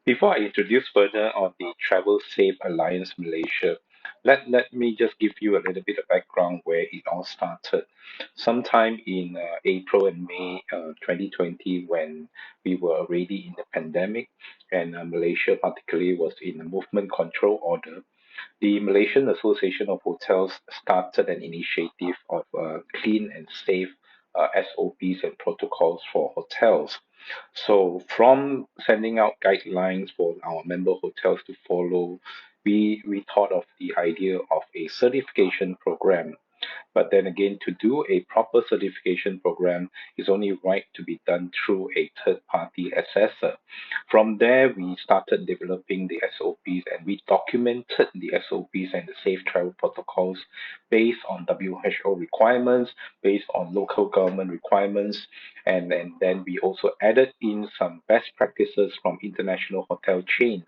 Before I introduce further on the Travel Safe Alliance Malaysia, let me just give you a little bit of background where it all started. Sometime in April and May 2020, when we were already in the pandemic and Malaysia particularly was in a movement control order, the Malaysian Association of Hotels started an initiative of clean and safe SOPs and protocols for hotels. So, from sending out guidelines for our member hotels to follow, we thought of the idea of a certification program, but then again, to do a proper certification program is only right to be done through a third party assessor. From there, we started developing the SOPs and we documented the SOPs and the safe travel protocols based on WHO requirements, based on local government requirements, and then we also added in some best practices from international hotel chains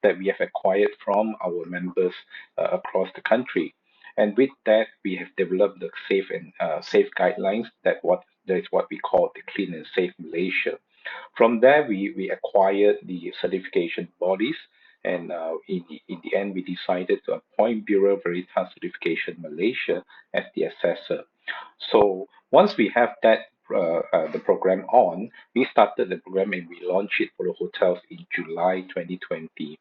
that we have acquired from our members across the country. And with that, we have developed the safe guidelines that is what we call the Clean and Safe Malaysia. From there, we acquired the certification bodies, and in the end, we decided to appoint Bureau Veritas Certification Malaysia as the assessor. So once we have the program on, we started the program and we launched it for the hotels in July 2020.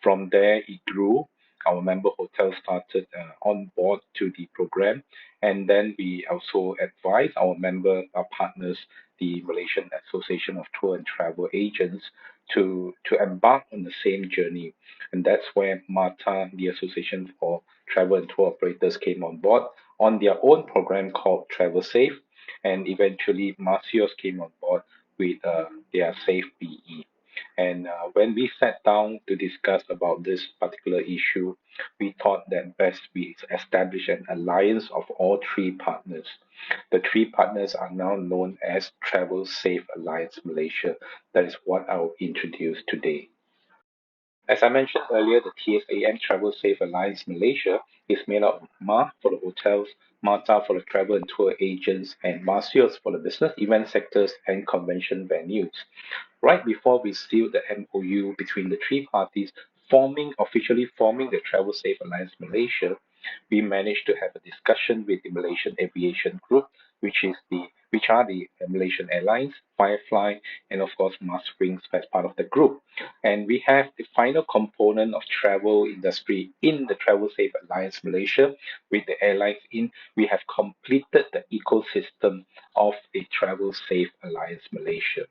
From there, it grew. Our member hotels started on board to the program, and then we also advise our member our partners, the Malaysian Association of Tour and Travel Agents, to embark on the same journey. And that's where MATA, the Association for Travel and Tour Operators, came on board on their own program called Travel Safe, and eventually Marcios came on board with their Safe BE. And when we sat down to discuss about this particular issue, we thought that best we establish an alliance of all three partners. The three partners are now known as Travel Safe Alliance Malaysia. That is what I will introduce today. As I mentioned earlier, the TSAM Travel Safe Alliance Malaysia is made up of MA for the hotels, MATA for the travel and tour agents, and Marcios for the business event sectors and convention venues. Right before we sealed the MOU between the three parties, officially forming the Travel Safe Alliance Malaysia, we managed to have a discussion with the Malaysian Aviation Group, which are the Malaysian Airlines, Firefly, and of course Mars Wings as part of the group. And we have the final component of travel industry in the Travel Safe Alliance Malaysia with the airlines in. We have completed the ecosystem of the Travel Safe Alliance Malaysia.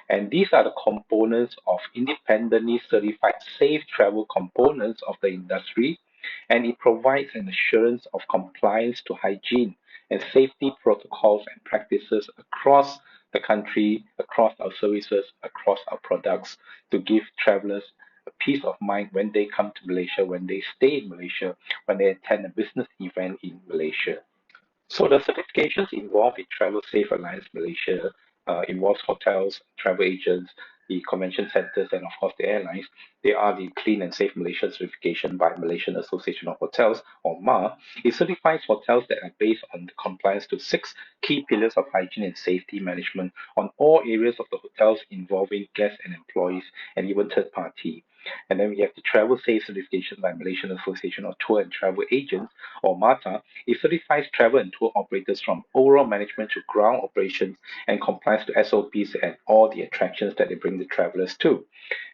And these are the components of independently certified safe travel components of the industry, and it provides an assurance of compliance to hygiene and safety protocols and practices across the country, across our services, across our products to give travelers a peace of mind when they come to Malaysia, when they stay in Malaysia, when they attend a business event in Malaysia. So the certifications involved in Travel Safe Alliance Malaysia involves hotels, travel agents, the convention centers, and of course the airlines. They are the Clean and Safe Malaysia certification by Malaysian Association of Hotels, or MA. It certifies hotels that are based on the compliance to six key pillars of hygiene and safety management on all areas of the hotels involving guests and employees and even third party. And then we have the Travel Safe certification by Malaysian Association of Tour and Travel Agents, or MATA. It certifies travel and tour operators from overall management to ground operations and compliance to SOPs and all the attractions that they bring the travelers to.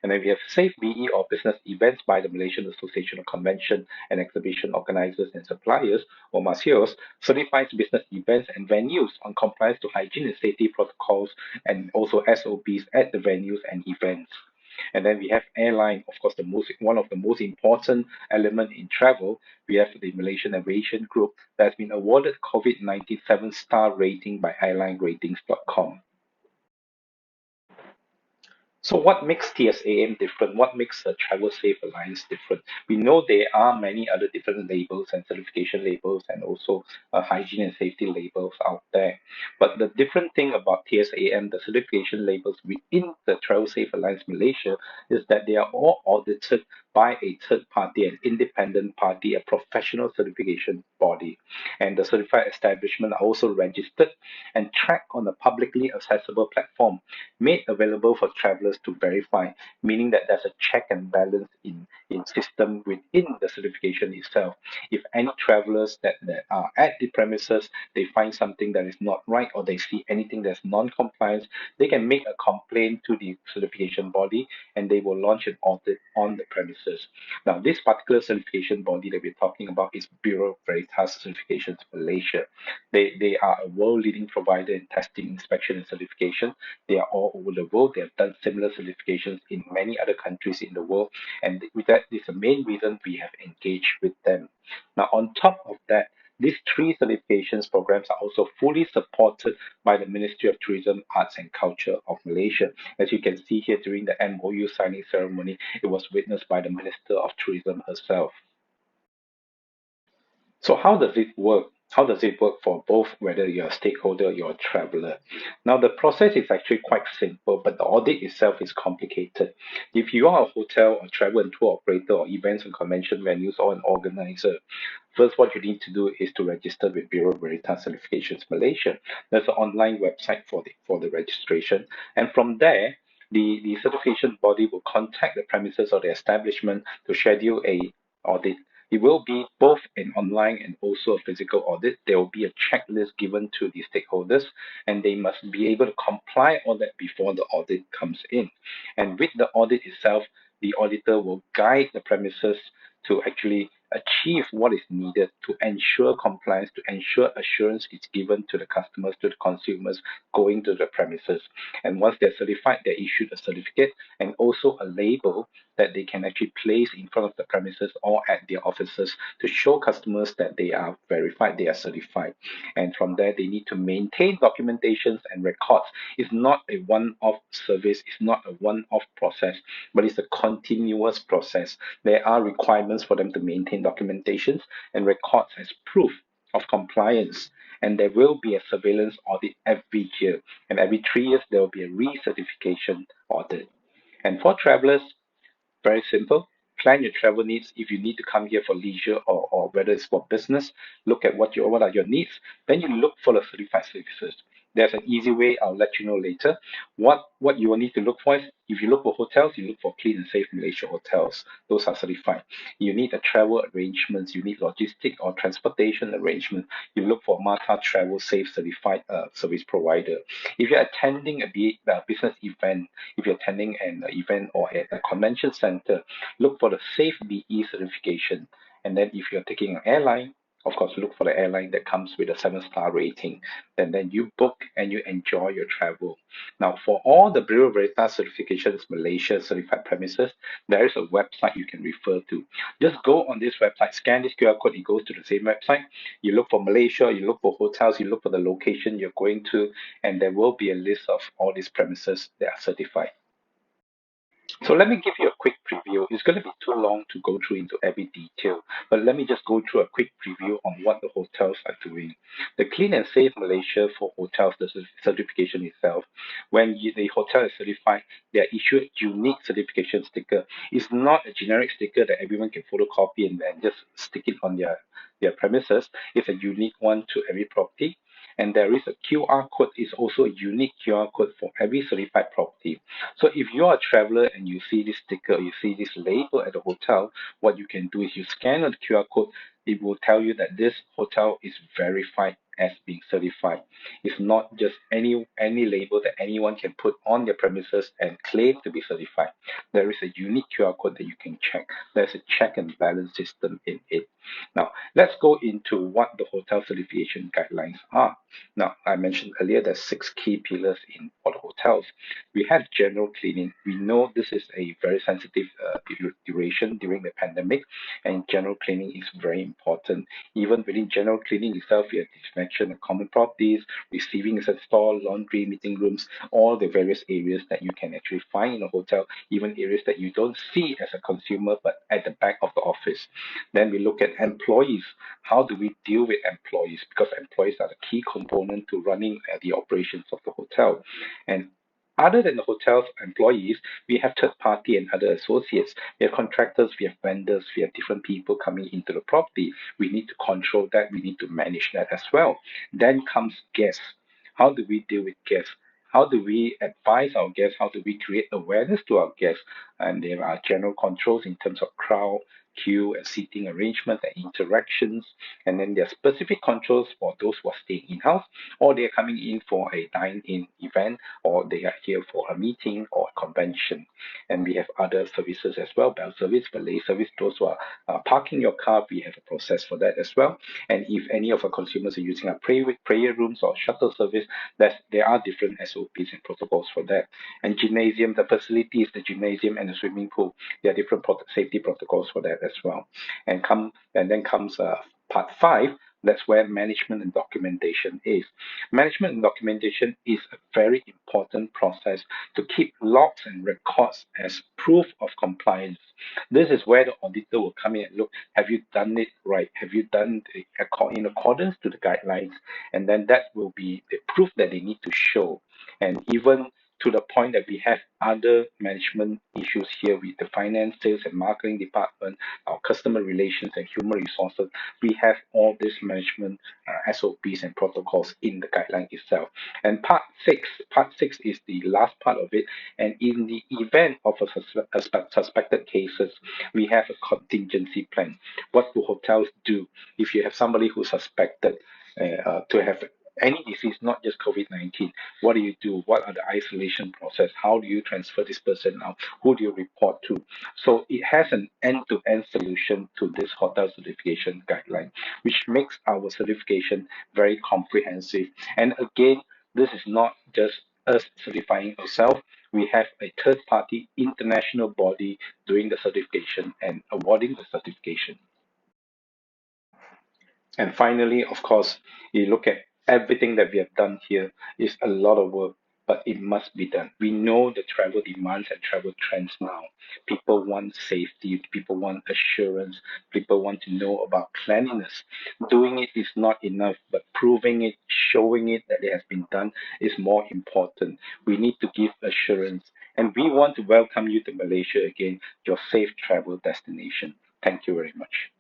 And then we have Safe BE, or Business Events by the Malaysian Association of Convention and Exhibition Organizers and Suppliers, or MASIOS, certifies business events and venues on compliance to hygiene and safety protocols and also SOPs at the venues and events. And then we have airline, of course, one of the most important element in travel. We have the Malaysian Aviation Group that's been awarded COVID-19 7-star rating by airlineratings.com. So what makes TSAM different? What makes the Travel Safe Alliance different? We know there are many other different labels and certification labels and also hygiene and safety labels out there. But the different thing about TSAM, the certification labels within the Travel Safe Alliance Malaysia, is that they are all audited by a third party, an independent party, a professional certification body. And the certified establishment are also registered and tracked on a publicly accessible platform made available for travelers to verify, meaning that there's a check and balance in system within the certification itself. If any travelers that are at the premises, they find something that is not right or they see anything that's non-compliance, they can make a complaint to the certification body and they will launch an audit on the premises. Now, this particular certification body that we're talking about is Bureau Veritas Certifications Malaysia. They are a world leading provider in testing, inspection, and certification. They are all over the world. They have done similar certifications in many other countries in the world. And with that is the main reason we have engaged with them. Now, on top of that, these three certifications programs are also fully supported by the Ministry of Tourism, Arts and Culture of Malaysia. As you can see here during the MOU signing ceremony, it was witnessed by the Minister of Tourism herself. So how does it work? How does it work for both, whether you're a stakeholder or you're a traveler? Now, the process is actually quite simple, but the audit itself is complicated. If you are a hotel or travel and tour operator or events and convention venues or an organizer, first what you need to do is to register with Bureau Veritas Certifications Malaysia. There's an online website for the registration. And from there, the certification body will contact the premises or the establishment to schedule a audit. It will be both an online and also a physical audit. There will be a checklist given to the stakeholders, and they must be able to comply all that before the audit comes in. And with the audit itself, the auditor will guide the premises to actually achieve what is needed to ensure compliance, to ensure assurance is given to the customers, to the consumers going to the premises. And once they're certified, they're issued a certificate and also a label that they can actually place in front of the premises or at their offices to show customers that they are verified, they are certified. And from there, they need to maintain documentations and records. It's not a one-off service, it's not a one-off process, but it's a continuous process. There are requirements for them to maintain documentations and records as proof of compliance. And there will be a surveillance audit every year. And every 3 years, there will be a recertification audit. And for travelers, very simple. Plan your travel needs. If you need to come here for leisure or whether it's for business, look at what are your needs. Then you look for the certified services. There's an easy way. I'll let you know later. What you will need to look for is if you look for hotels, you look for Clean and Safe Malaysia hotels. Those are certified. You need a travel arrangements. You need logistic or transportation arrangement. You look for Mata Travel Safe certified service provider. If you're attending a business event, if you're attending an event or at a convention center, look for the Safe BE certification. And then if you're taking an airline, of course, look for the airline that comes with a 7-star rating. And then you book and you enjoy your travel. Now, for all the Bureau Veritas certifications, Malaysia certified premises, there is a website you can refer to. Just go on this website, scan this QR code, it goes to the same website. You look for Malaysia, you look for hotels, you look for the location you're going to, and there will be a list of all these premises that are certified. So let me give you a quick preview. It's going to be too long to go through into every detail, but let me just go through a quick preview on what the hotels are doing. The Clean and Safe Malaysia for hotels, the certification itself, when the hotel is certified, they are issued a unique certification sticker. It's not a generic sticker that everyone can photocopy and just stick it on their premises. It's a unique one to every property. And there is a QR code, is also a unique QR code for every certified property. So if you are a traveler and you see this sticker, you see this label at the hotel, what you can do is you scan the QR code, it will tell you that this hotel is verified as being certified. It's not just any label that anyone can put on their premises and claim to be certified. There is a unique QR code that you can check. There's a check and balance system in it. Now, let's go into what the hotel certification guidelines are. Now, I mentioned earlier there's 6 key pillars in for the hotels. We have general cleaning. We know this is a very sensitive duration during the pandemic, and general cleaning is very important. Even within general cleaning itself, we have disinfection of common properties, receiving is installed, laundry, meeting rooms, all the various areas that you can actually find in a hotel, even areas that you don't see as a consumer, but at the back of the office. Then we look at employees. How do we deal with employees? Because employees are the key component to running the operations of the hotel. And Other than the hotel's employees, we have third party and other associates. We have contractors, we have vendors, we have different people coming into the property. We need to control that, we need to manage that as well. Then comes guests. How do we deal with guests? How do we advise our guests? How do we create awareness to our guests? And there are general controls in terms of crowd, queue, and seating arrangement and interactions. And then there are specific controls for those who are staying in house or they're coming in for a dine-in event or they are here for a meeting or a convention. And we have other services as well, bell service, valet service, those who are parking your car, we have a process for that as well. And if any of our consumers are using our prayer rooms or shuttle service, there are different SOPs and protocols for that. And gymnasium, the facilities, the gymnasium and the swimming pool, there are different safety protocols for that as well. And then comes part five. That's where management and documentation is. Management and documentation is a very important process to keep logs and records as proof of compliance. This is where the auditor will come in and look, have you done it right? Have you done it in accordance to the guidelines? And then that will be the proof that they need to show. And even to the point that we have other management issues here with the finance, sales, and marketing department, our customer relations and human resources. We have all these management SOPs and protocols in the guideline itself. And part six is the last part of it. And in the event of a suspected cases, we have a contingency plan. What do hotels do if you have somebody who's suspected to have any disease, not just COVID-19? What do you do? What are the isolation process? How do you transfer this person out? Who do you report to? So it has an end-to-end solution to this hotel certification guideline, which makes our certification very comprehensive. And again, this is not just us certifying ourselves. We have a third-party international body doing the certification and awarding the certification. And finally, of course, you look at everything that we have done here is a lot of work, but it must be done. We know the travel demands and travel trends now. People want safety, people want assurance, people want to know about cleanliness. Doing it is not enough, but proving it, showing it that it has been done is more important. We need to give assurance. And we want to welcome you to Malaysia again, your safe travel destination. Thank you very much.